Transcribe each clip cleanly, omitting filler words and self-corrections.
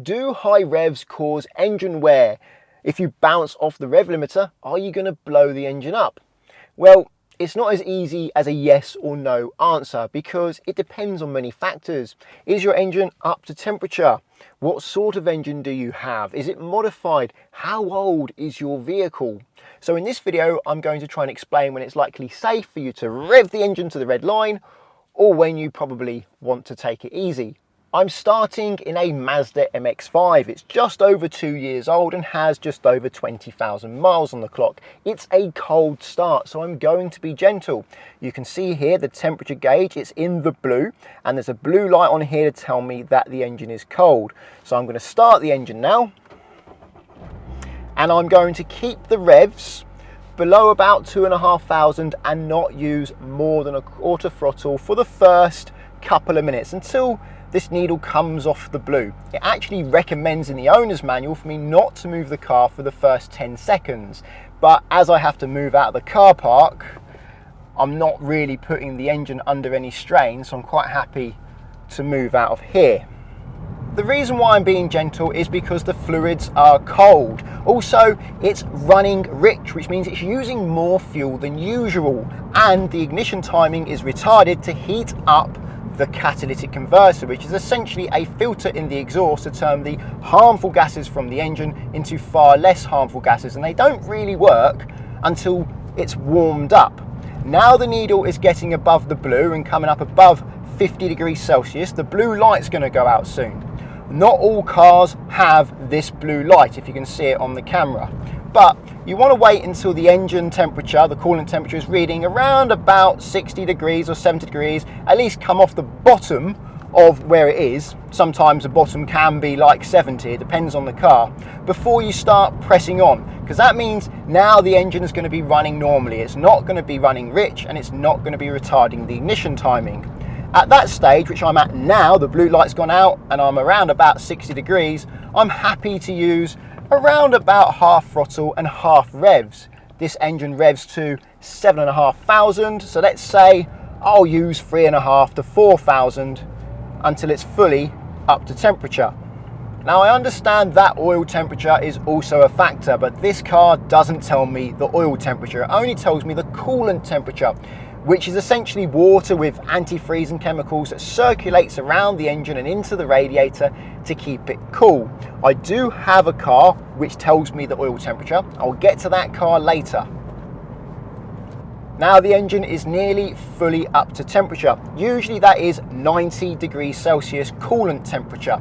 Do high revs cause engine wear? If you bounce off the rev limiter, are you going to blow the engine up? Well, it's not as easy as a yes or no answer because it depends on many factors. Is your engine up to temperature? What sort of engine do you have? Is it modified? How old is your vehicle? So in this video, I'm going to try and explain when it's likely safe for you to rev the engine to the red line or when you probably want to take it easy. I'm starting in a Mazda MX-5. It's just over 2 years old and has just over 20,000 miles on the clock. It's a cold start, so I'm going to be gentle. You can see here the temperature gauge, it's in the blue, and there's a blue light on here to tell me that the engine is cold. So I'm going to start the engine now, and I'm going to keep the revs below about 2,500 and not use more than a quarter throttle for the first couple of minutes until this needle comes off the blue. It actually recommends in the owner's manual for me not to move the car for the first 10 seconds. But as I have to move out of the car park, I'm not really putting the engine under any strain, so I'm quite happy to move out of here. The reason why I'm being gentle is because the fluids are cold. Also, it's running rich, which means it's using more fuel than usual, and the ignition timing is retarded to heat up the catalytic converter, which is essentially a filter in the exhaust to turn the harmful gases from the engine into far less harmful gases, and they don't really work until it's warmed up. Now the needle is getting above the blue and coming up above 50 degrees Celsius. The blue light's going to go out soon. Not all cars have this blue light, if you can see it on the camera, but you want to wait until the engine temperature, the coolant temperature, is reading around about 60 degrees or 70 degrees, at least come off the bottom of where it is. Sometimes the bottom can be like 70, it depends on the car, before you start pressing on, because that means now the engine is going to be running normally. It's not going to be running rich and it's not going to be retarding the ignition timing. At that stage, which I'm at now, the blue light's gone out and I'm around about 60 degrees, I'm happy to use around about half throttle and half revs. This engine revs to 7,500, so let's say I'll use 3,500 to 4,000 until it's fully up to temperature. Now I understand that oil temperature is also a factor, but this car doesn't tell me the oil temperature, it only tells me the coolant temperature, which is essentially water with antifreezing chemicals that circulates around the engine and into the radiator to keep it cool. I do have a car which tells me the oil temperature. I'll get to that car later. Now the engine is nearly fully up to temperature. Usually that is 90 degrees Celsius coolant temperature.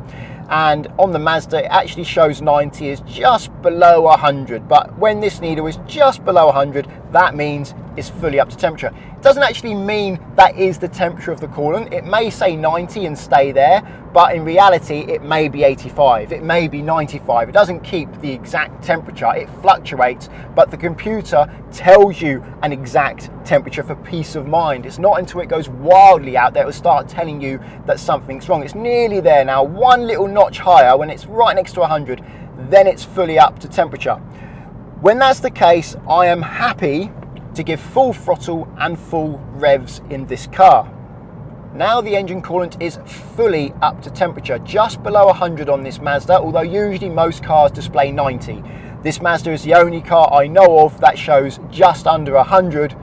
And on the Mazda, it actually shows 90 is just below 100. But when this needle is just below 100, that means it's fully up to temperature. It doesn't actually mean that is the temperature of the coolant. It may say 90 and stay there, but in reality, it may be 85, it may be 95. It doesn't keep the exact temperature, it fluctuates, but the computer tells you an exact temperature for peace of mind. It's not until it goes wildly out that it will start telling you that something's wrong. It's nearly there now, one little notch higher. When it's right next to 100, then it's fully up to temperature. When that's the case, I am happy to give full throttle and full revs in this car. Now the engine coolant is fully up to temperature, just below 100 on this Mazda, although usually most cars display 90. This Mazda is the only car I know of that shows just under 100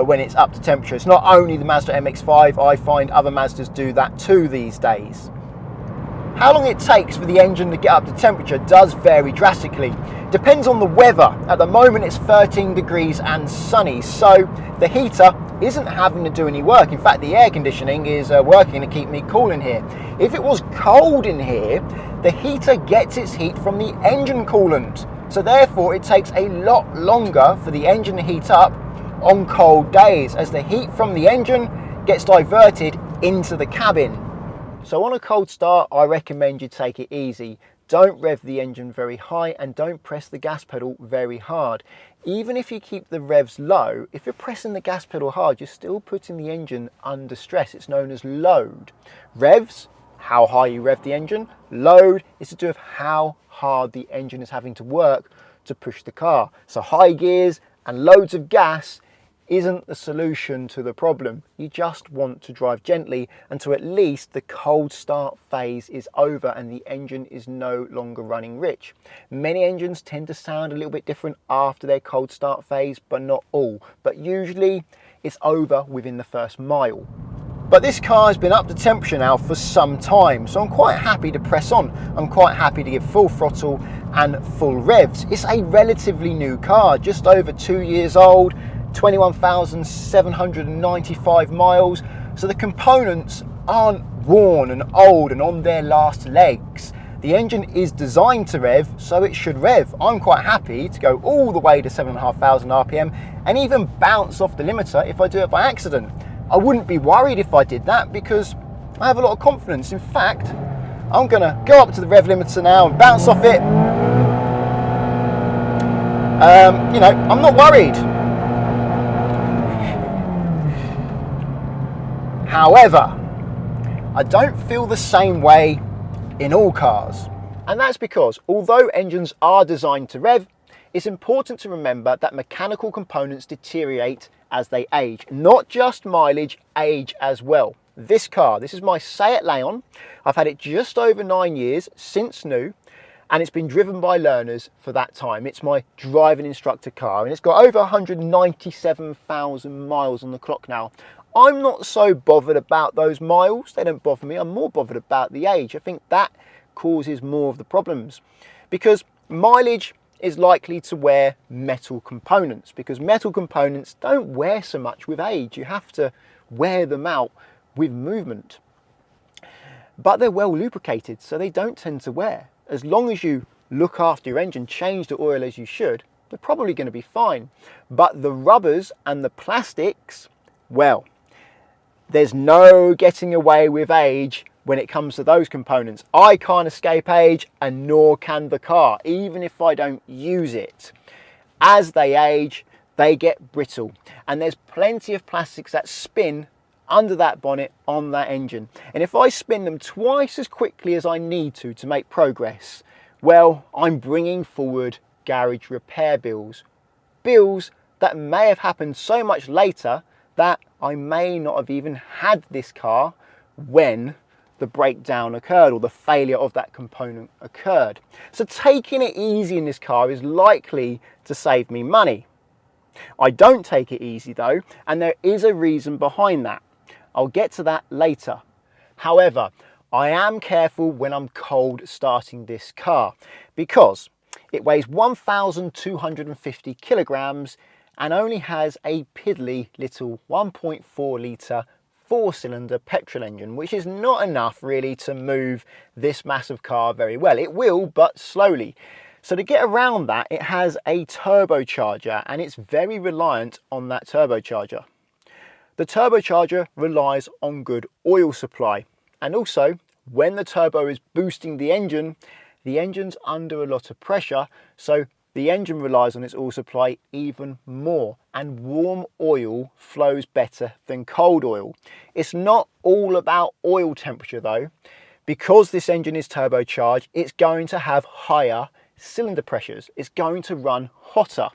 when it's up to temperature. It's not only the Mazda MX-5, I find other Mazdas do that too these days. How long it takes for the engine to get up to temperature does vary drastically. Depends on the weather. At the moment it's 13 degrees and sunny, so the heater isn't having to do any work. In fact, the air conditioning is working to keep me cool in here. If it was cold in here, the heater gets its heat from the engine coolant. So therefore it takes a lot longer for the engine to heat up on cold days as the heat from the engine gets diverted into the cabin. So on a cold start, I recommend you take it easy. Don't rev the engine very high and don't press the gas pedal very hard. Even if you keep the revs low, if you're pressing the gas pedal hard, you're still putting the engine under stress. It's known as load. Revs, how high you rev the engine. Load is to do with how hard the engine is having to work to push the car. So high gears and loads of gas isn't the solution to the problem. You just want to drive gently until at least the cold start phase is over and the engine is no longer running rich. Many engines tend to sound a little bit different after their cold start phase, but not all. But usually it's over within the first mile. But this car has been up to temperature now for some time, so I'm quite happy to press on. I'm quite happy to give full throttle and full revs. It's a relatively new car, just over 2 years old, 21,795 miles. So the components aren't worn and old and on their last legs. The engine is designed to rev, so it should rev. I'm quite happy to go all the way to 7,500 RPM and even bounce off the limiter if I do it by accident. I wouldn't be worried if I did that because I have a lot of confidence. In fact, I'm gonna go up to the rev limiter now and bounce off it. You know, I'm not worried. However, I don't feel the same way in all cars. And that's because although engines are designed to rev, it's important to remember that mechanical components deteriorate as they age. Not just mileage, age as well. This car, this is my Seat Leon. I've had it just over 9 years since new, and it's been driven by learners for that time. It's my driving instructor car, and it's got over 197,000 miles on the clock now. I'm not so bothered about those miles. They don't bother me. I'm more bothered about the age. I think that causes more of the problems because mileage is likely to wear metal components because metal components don't wear so much with age. You have to wear them out with movement. But they're well lubricated, so they don't tend to wear. As long as you look after your engine, change the oil as you should, they're probably going to be fine. But the rubbers and the plastics, well, there's no getting away with age when it comes to those components. I can't escape age and nor can the car, even if I don't use it. As they age, they get brittle and there's plenty of plastics that spin under that bonnet on that engine. And if I spin them twice as quickly as I need to make progress, well, I'm bringing forward garage repair bills. Bills that may have happened so much later that I may not have even had this car when the breakdown occurred or the failure of that component occurred. So taking it easy in this car is likely to save me money. I don't take it easy though, and there is a reason behind that. I'll get to that later. However, I am careful when I'm cold starting this car because it weighs 1,250 kilograms and only has a piddly little 1.4 litre 4-cylinder petrol engine, which is not enough really to move this massive car very well. It will, but slowly. So to get around that, it has a turbocharger and it's very reliant on that turbocharger. The turbocharger relies on good oil supply, and also when the turbo is boosting the engine's under a lot of pressure, so the engine relies on its oil supply even more, and warm oil flows better than cold oil. It's not all about oil temperature though. Because this engine is turbocharged, it's going to have higher cylinder pressures. It's going to run hotter.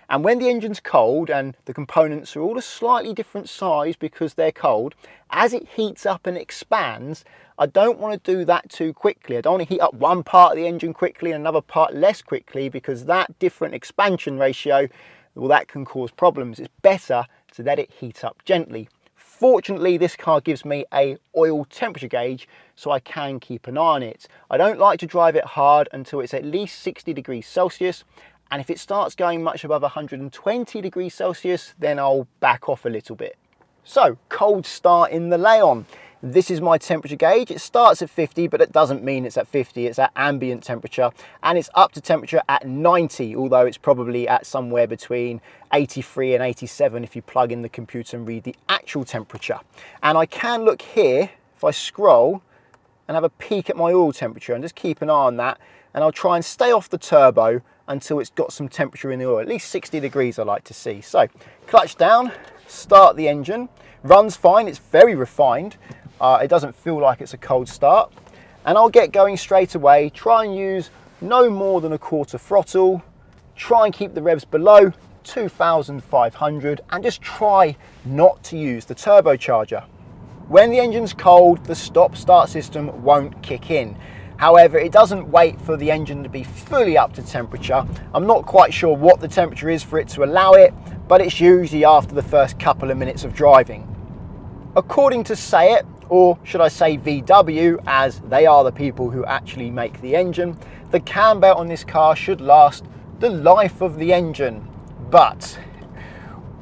And when the engine's cold and the components are all a slightly different size because they're cold, as it heats up and expands, I don't want to do that too quickly. I don't want to heat up one part of the engine quickly and another part less quickly because that different expansion ratio, well, that can cause problems. It's better to let it heat up gently. Fortunately, this car gives me a oil temperature gauge, so I can keep an eye on it. I don't like to drive it hard until it's at least 60 degrees Celsius. And if it starts going much above 120 degrees Celsius, then I'll back off a little bit. So, cold start in the Leon. This is my temperature gauge. It starts at 50, but it doesn't mean it's at 50. It's at ambient temperature, and it's up to temperature at 90, although it's probably at somewhere between 83 and 87 if you plug in the computer and read the actual temperature. And I can look here, if I scroll, and have a peek at my oil temperature and just keep an eye on that, and I'll try and stay off the turbo until it's got some temperature in the oil, at least 60 degrees I like to see. So, clutch down, start the engine, runs fine, it's very refined. It doesn't feel like it's a cold start. And I'll get going straight away, try and use no more than a quarter throttle, try and keep the revs below 2,500 and just try not to use the turbocharger. When the engine's cold, the stop-start system won't kick in. However, it doesn't wait for the engine to be fully up to temperature. I'm not quite sure what the temperature is for it to allow it, but it's usually after the first couple of minutes of driving. According to SAIT, or should I say VW, as they are the people who actually make the engine, the cam belt on this car should last the life of the engine. But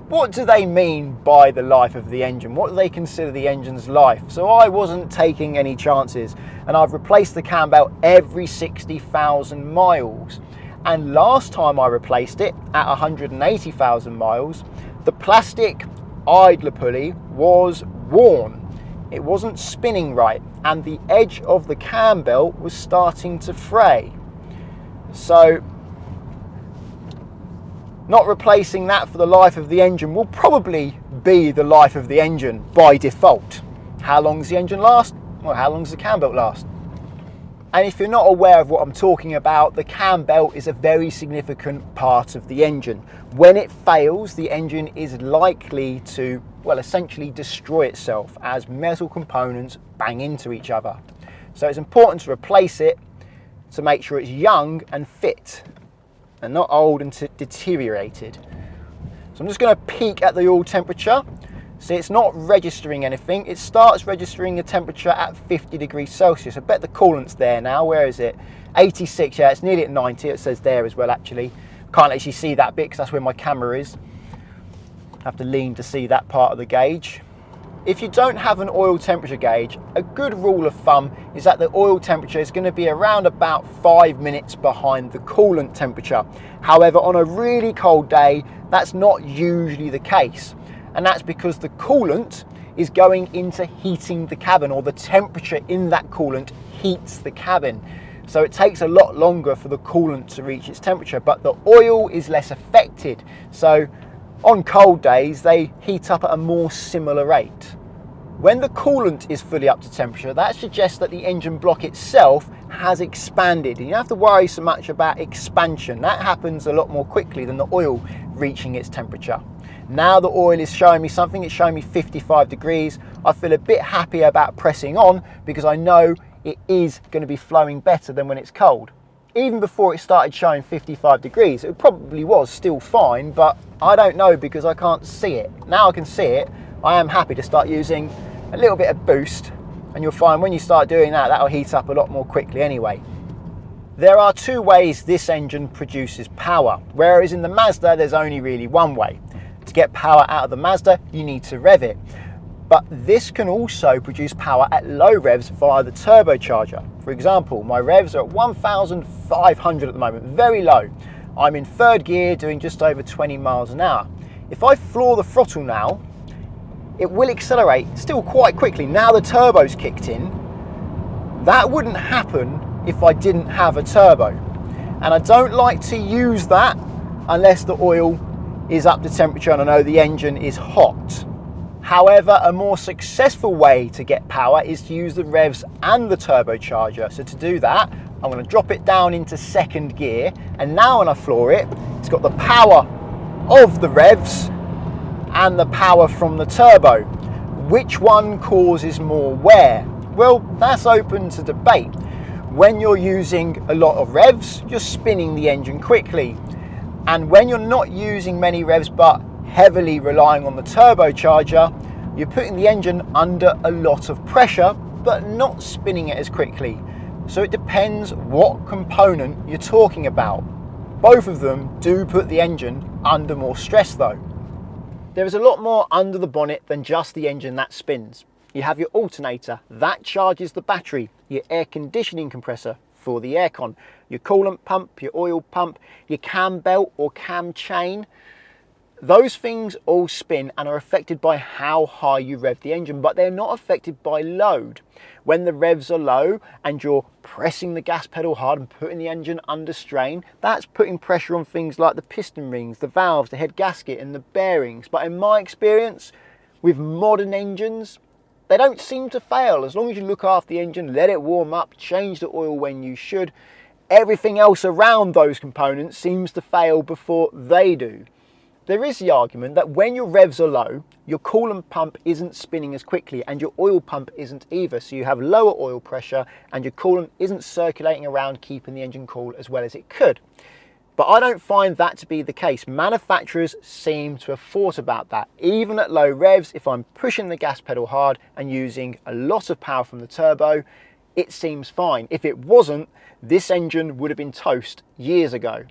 what do they mean by the life of the engine? What do they consider the engine's life? So I wasn't taking any chances, and I've replaced the cam belt every 60,000 miles. And last time I replaced it at 180,000 miles, the plastic idler pulley was worn. It wasn't spinning right, and the edge of the cam belt was starting to fray. So not replacing that for the life of the engine will probably be the life of the engine by default. How long does the engine last? Well, how long does the cam belt last? And if you're not aware of what I'm talking about, the cam belt is a very significant part of the engine. When it fails, the engine is likely to, well, essentially destroy itself as metal components bang into each other. So it's important to replace it to make sure it's young and fit, and not old and deteriorated. So I'm just going to peek at the oil temperature. See, it's not registering anything. It starts registering the temperature at 50 degrees Celsius. I bet the coolant's there now. Where is it? 86, yeah, it's nearly at 90. It says there as well, actually. Can't actually see that bit because that's where my camera is. Have to lean to see that part of the gauge. If you don't have an oil temperature gauge, a good rule of thumb is that the oil temperature is going to be around about 5 minutes behind the coolant temperature. However, on a really cold day, that's not usually the case. And that's because the coolant is going into heating the cabin, or the temperature in that coolant heats the cabin. So it takes a lot longer for the coolant to reach its temperature, but the oil is less affected. So on cold days, they heat up at a more similar rate. When the coolant is fully up to temperature, that suggests that the engine block itself has expanded. You don't have to worry so much about expansion. That happens a lot more quickly than the oil reaching its temperature. Now the oil is showing me something. It's showing me 55 degrees. I feel a bit happy about pressing on because I know it is going to be flowing better than when it's cold. Even before it started showing 55 degrees, it probably was still fine, but I don't know because I can't see it. Now I can see it. I am happy to start using a little bit of boost, and you'll find when you start doing that, that'll heat up a lot more quickly anyway. There are two ways this engine produces power, whereas in the Mazda there's only really one way. To get power out of the Mazda, you need to rev it. But this can also produce power at low revs via the turbocharger. For example, my revs are at 1,500 at the moment, very low. I'm in third gear doing just over 20 miles an hour. If I floor the throttle now, it will accelerate still quite quickly. Now the turbo's kicked in. That wouldn't happen if I didn't have a turbo. And I don't like to use that unless the oil is up to temperature and I know the engine is hot. However, a more successful way to get power is to use the revs and the turbocharger. So to do that, I'm going to drop it down into second gear, and now when I floor it, it's got the power of the revs and the power from the turbo. Which one causes more wear? Well, that's open to debate. When you're using a lot of revs, you're spinning the engine quickly. And when you're not using many revs but heavily relying on the turbocharger, you're putting the engine under a lot of pressure but not spinning it as quickly. So it depends what component you're talking about. Both of them do put the engine under more stress though. There is a lot more under the bonnet than just the engine that spins. You have your alternator, that charges the battery, your air conditioning compressor for the aircon, your coolant pump, your oil pump, your cam belt or cam chain. Those things all spin and are affected by how high you rev the engine, but they're not affected by load. When the revs are low and you're pressing the gas pedal hard and putting the engine under strain, that's putting pressure on things like the piston rings, the valves, the head gasket and the bearings. But in my experience with modern engines, they don't seem to fail. As long as you look after the engine, let it warm up, change the oil when you should, everything else around those components seems to fail before they do. There is the argument that when your revs are low, your coolant pump isn't spinning as quickly and your oil pump isn't either. So you have lower oil pressure and your coolant isn't circulating around keeping the engine cool as well as it could. But I don't find that to be the case. Manufacturers seem to have thought about that. Even at low revs, if I'm pushing the gas pedal hard and using a lot of power from the turbo, it seems fine. If it wasn't, this engine would have been toast years ago.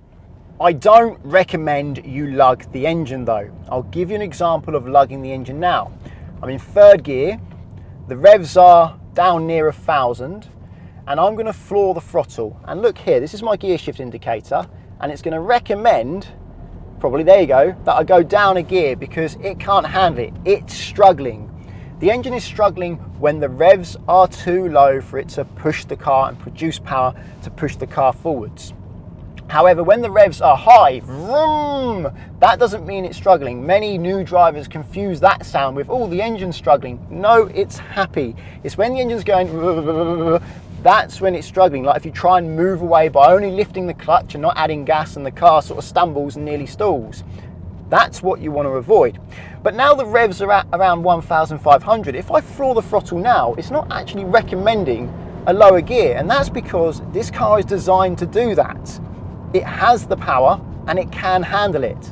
I don't recommend you lug the engine though. I'll give you an example of lugging the engine now. I'm in third gear, the revs are down near 1,000, and I'm going to floor the throttle. And look here, this is my gear shift indicator, and it's going to recommend, probably, there you go, that I go down a gear because it can't handle it. It's struggling. The engine is struggling when the revs are too low for it to push the car and produce power to push the car forwards. However, when the revs are high, vroom, that doesn't mean it's struggling. Many new drivers confuse that sound with, oh, the engine's struggling. No, it's happy. It's when the engine's going, that's when it's struggling. Like if you try and move away by only lifting the clutch and not adding gas and the car sort of stumbles and nearly stalls. That's what you want to avoid. But now the revs are at around 1,500. If I floor the throttle now, it's not actually recommending a lower gear. And that's because this car is designed to do that. It has the power and it can handle it.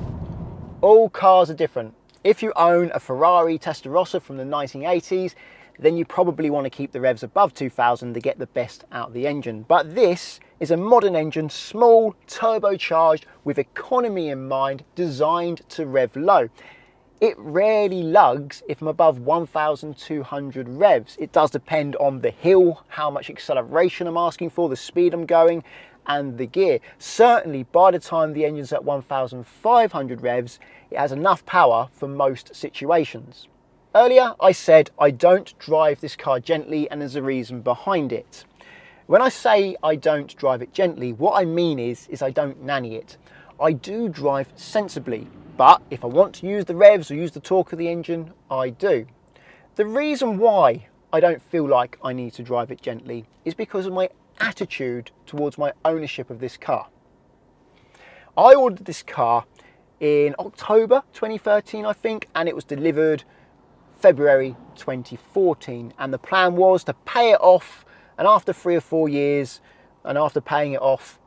All cars are different. If you own a Ferrari Testarossa from the 1980s, then you probably want to keep the revs above 2,000 to get the best out of the engine. But this is a modern engine, small, turbocharged, with economy in mind, designed to rev low. It rarely lugs if I'm above 1,200 revs. It does depend on the hill, how much acceleration I'm asking for, the speed I'm going, and the gear. Certainly by the time the engine's at 1,500 revs, it has enough power for most situations. Earlier I said I don't drive this car gently, and there's a reason behind it. When I say I don't drive it gently, what I mean is I don't nanny it. I do drive sensibly, but if I want to use the revs or use the torque of the engine, I do. The reason why I don't feel like I need to drive it gently is because of my attitude towards my ownership of this car. I ordered this car in October 2013, I think, and it was delivered February 2014, and the plan was to pay it off, and after 3 or 4 years, and after paying it off,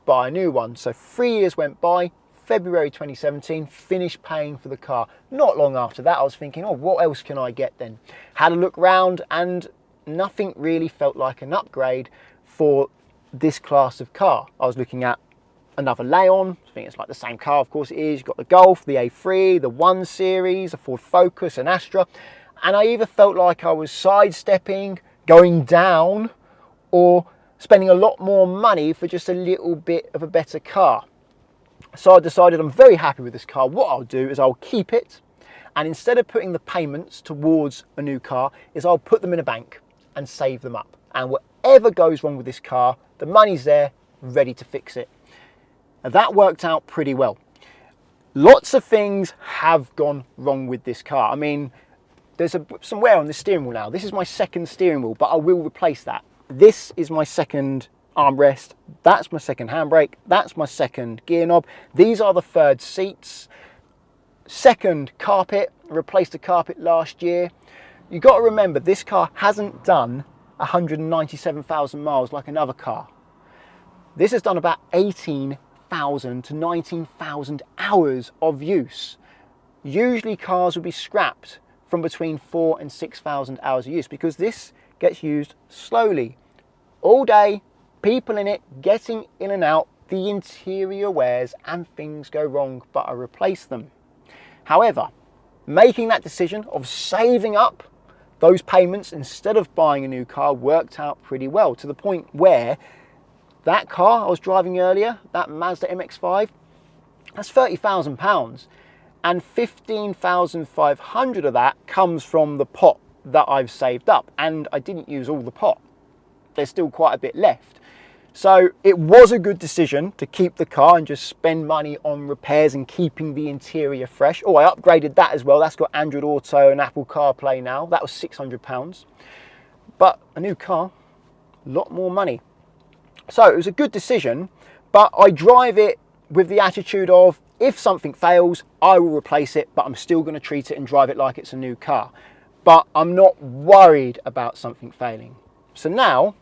buy a new one. So 3 years went by. February 2017, finished paying for the car. Not long after that, I was thinking, oh, what else can I get then? Had a look round, and nothing really felt like an upgrade for this class of car. I was looking at another Leon. I think it's like the same car, of course it is. You've got the Golf, the A3, the 1 Series, a Ford Focus, an Astra, and I either felt like I was sidestepping, going down, or spending a lot more money for just a little bit of a better car. So I decided I'm very happy with this car. What I'll do is I'll keep it, and instead of putting the payments towards a new car, is I'll put them in a bank and save them up. And whatever goes wrong with this car, the money's there, ready to fix it. And that worked out pretty well. Lots of things have gone wrong with this car. I mean, there's some wear on the steering wheel now. This is my second steering wheel, but I will replace that. This is my second armrest. That's my second handbrake. That's my second gear knob. These are the third seats. Second carpet, replaced the carpet last year. You've got to remember, this car hasn't done 197,000 miles like another car. This has done about 18,000 to 19,000 hours of use. Usually cars would be scrapped from between 4,000 and 6,000 hours of use, because this gets used slowly. All day, people in it getting in and out, the interior wears and things go wrong, but I replace them. However, making that decision of saving up those payments instead of buying a new car worked out pretty well, to the point where that car I was driving earlier, that Mazda MX-5, that's £30,000, and 15,500 of that comes from the pot that I've saved up, and I didn't use all the pot. There's still quite a bit left. So it was a good decision to keep the car and just spend money on repairs and keeping the interior fresh. Oh, I upgraded that as well. That's got Android Auto and Apple CarPlay now. That was £600. But a new car, a lot more money. So it was a good decision, but I drive it with the attitude of, If something fails, I will replace it, but I'm still going to treat it and drive it like it's a new car. But I'm not worried about something failing. So now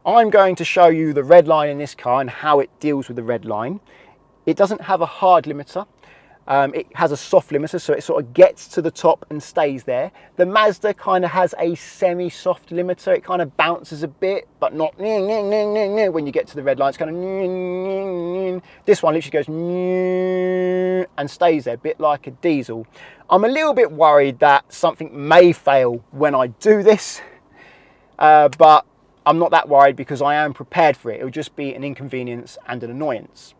I'm going to show you the Redline in this car and how it deals with the Redline. It doesn't have a hard limiter. It has a soft limiter, so it sort of gets to the top and stays there. The Mazda kind of has a semi-soft limiter. It kind of bounces a bit, but not when you get to the Redline. It's kind of, this one literally goes and stays there, a bit like a diesel. I'm a little bit worried that something may fail when I do this, but I'm not that worried because I am prepared for it. It'll just be an inconvenience and an annoyance.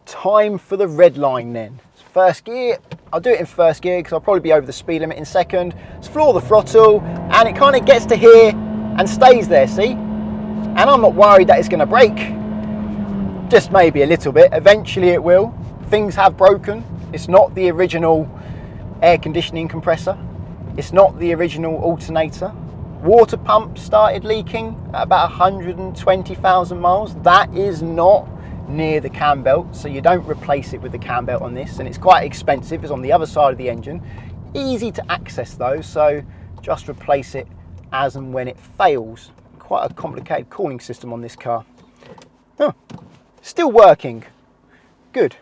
Time for the Redline then. First gear, I'll do it in first gear because I'll probably be over the speed limit in second. Let's floor the throttle and it kind of gets to here and stays there, see? And I'm not worried that it's going to break. Just maybe a little bit. Eventually it will. Things have broken. It's not the original air conditioning compressor. It's not the original alternator. Water pump started leaking at about 120,000 miles. That is not near the Cambelt, so you don't replace it with the Cambelt on this, and it's quite expensive. It's on the other side of the engine. Easy to access though, so just replace it as and when it fails. Quite a complicated cooling system on this car. Oh, still working. Good.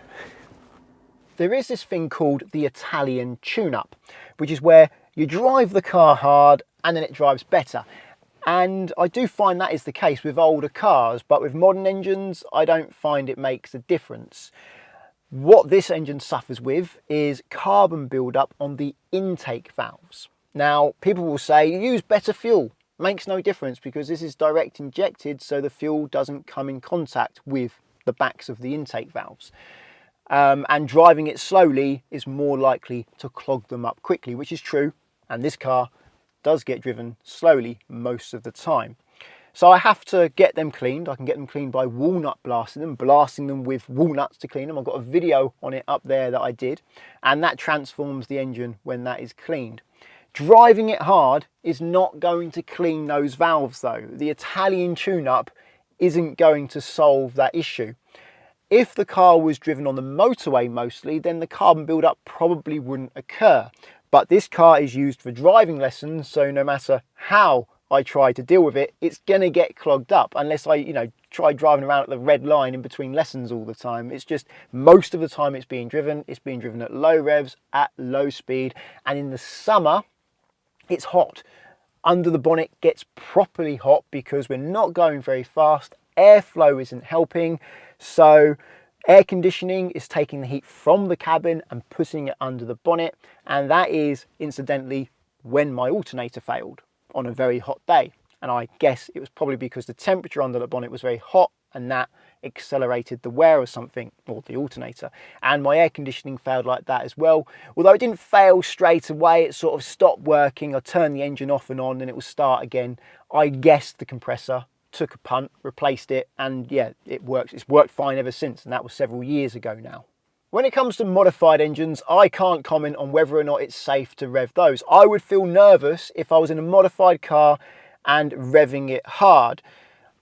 There is this thing called the Italian tune-up, which is where you drive the car hard and then it drives better. And I do find that is the case with older cars, but with modern engines, I don't find it makes a difference. What this engine suffers with is carbon buildup on the intake valves. Now, people will say, use better fuel. Makes no difference because this is direct injected, so the fuel doesn't come in contact with the backs of the intake valves. And driving it slowly is more likely to clog them up quickly, which is true, and this car does get driven slowly most of the time. So I have to get them cleaned. I can get them cleaned by walnut blasting them with walnuts to clean them. I've got a video on it up there that I did, and that transforms the engine when that is cleaned. Driving it hard is not going to clean those valves though. The Italian tune-up isn't going to solve that issue. If the car was driven on the motorway mostly, then the carbon buildup probably wouldn't occur. But this car is used for driving lessons, so no matter how I try to deal with it, it's going to get clogged up unless I, try driving around at the red line in between lessons all the time. It's just most of the time it's being driven at low revs, at low speed, and in the summer it's hot. Under the bonnet gets properly hot because we're not going very fast, airflow isn't helping, so air conditioning is taking the heat from the cabin and putting it under the bonnet, and that is incidentally when my alternator failed on a very hot day. And I guess it was probably because the temperature under the bonnet was very hot and that accelerated the wear or something, or the alternator. And my air conditioning failed like that as well. Although it didn't fail straight away, it sort of stopped working. I turned the engine off and on and it will start again. I guessed the compressor, took a punt, replaced it, and yeah, it works. It's worked fine ever since, and that was several years ago now. When it comes to modified engines, I can't comment on whether or not it's safe to rev those. I would feel nervous if I was in a modified car and revving it hard.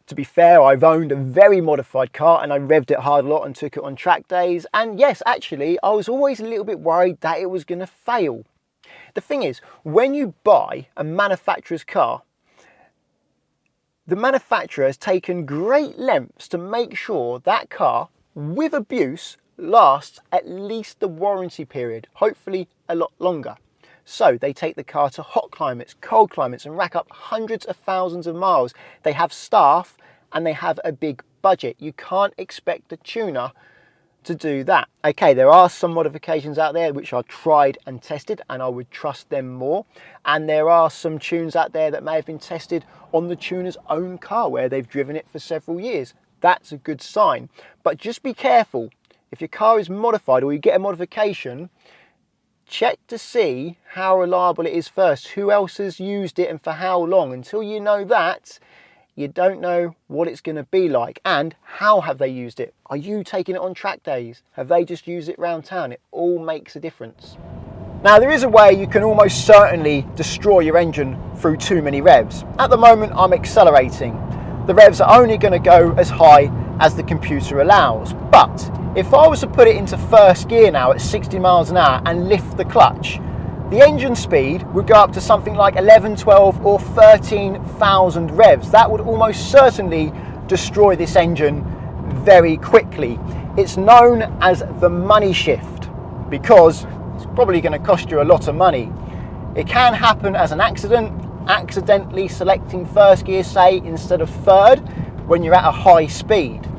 To be fair, I've owned a very modified car and I revved it hard a lot and took it on track days. And yes, actually, I was always a little bit worried that it was going to fail. The thing is, when you buy a manufacturer's car, the manufacturer has taken great lengths to make sure that car, with abuse, lasts at least the warranty period, hopefully a lot longer. So they take the car to hot climates, cold climates, and rack up hundreds of thousands of miles. They have staff and they have a big budget. You can't expect a tuner to do that. Okay, there are some modifications out there which are tried and tested and I would trust them more. And there are some tunes out there that may have been tested on the tuner's own car where they've driven it for several years. That's a good sign. But just be careful. If your car is modified or you get a modification, check to see how reliable it is first. Who else has used it and for how long? Until you know that, you don't know what it's going to be like. And how have they used it? Are you taking it on track days? Have they just used it around town? It all makes a difference. Now, there is a way you can almost certainly destroy your engine through too many revs. At the moment, I'm accelerating. The revs are only going to go as high as the computer allows. But if I was to put it into first gear now at 60 miles an hour and lift the clutch, the engine speed would go up to something like 11, 12 or 13,000 revs. That would almost certainly destroy this engine very quickly. It's known as the money shift because it's probably going to cost you a lot of money. It can happen as an accident, accidentally selecting first gear, say, instead of third when you're at a high speed.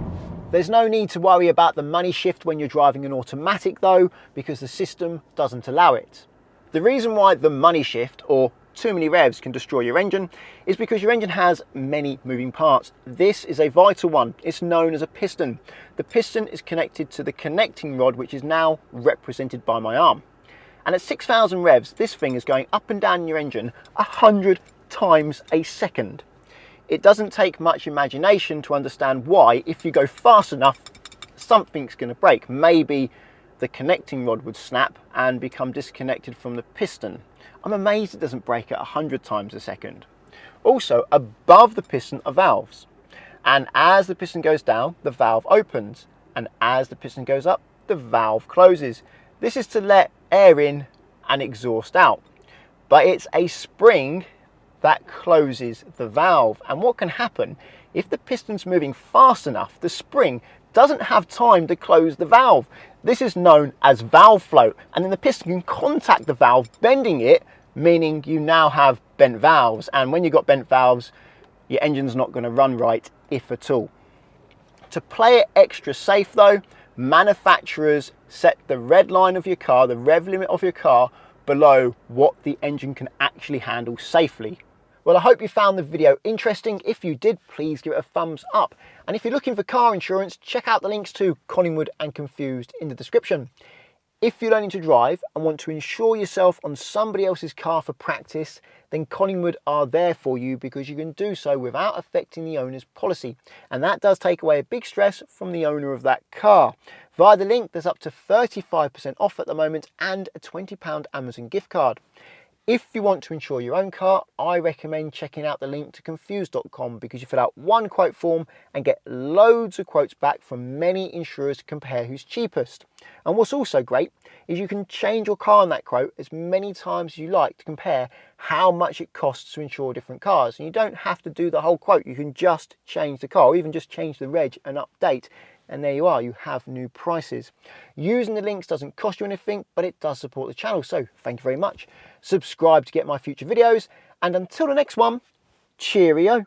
There's no need to worry about the money shift when you're driving an automatic though, because the system doesn't allow it. The reason why the money shift or too many revs can destroy your engine is because your engine has many moving parts. This is a vital one. It's known as a piston. The piston is connected to the connecting rod, which is now represented by my arm. And at 6,000 revs, this thing is going up and down your engine 100 times a second. It doesn't take much imagination to understand why, if you go fast enough, something's going to break. Maybe the connecting rod would snap and become disconnected from the piston. I'm amazed it doesn't break at 100 times a second. Also, above the piston are valves. And as the piston goes down, the valve opens. And as the piston goes up, the valve closes. This is to let air in and exhaust out. But it's a spring that closes the valve. And what can happen if the piston's moving fast enough, the spring doesn't have time to close the valve. This is known as valve float, and then the piston can contact the valve, bending it, meaning you now have bent valves. And when you've got bent valves, your engine's not going to run right, if at all. To play it extra safe though, manufacturers set the red line of your car, the rev limit of your car, below what the engine can actually handle safely. Well, I hope you found the video interesting. If you did, please give it a thumbs up. And if you're looking for car insurance, check out the links to Collingwood and Confused in the description. If you're learning to drive and want to insure yourself on somebody else's car for practice, then Collingwood are there for you, because you can do so without affecting the owner's policy. And that does take away a big stress from the owner of that car. Via the link, there's up to 35% off at the moment and a £20 Amazon gift card. If you want to insure your own car, I recommend checking out the link to confused.com, because you fill out one quote form and get loads of quotes back from many insurers to compare who's cheapest. And what's also great is you can change your car on that quote as many times as you like to compare how much it costs to insure different cars. And you don't have to do the whole quote. You can just change the car, or even just change the reg and update. And there you are, you have new prices. Using the links doesn't cost you anything, but it does support the channel, so thank you very much. Subscribe to get my future videos, and until the next one, cheerio.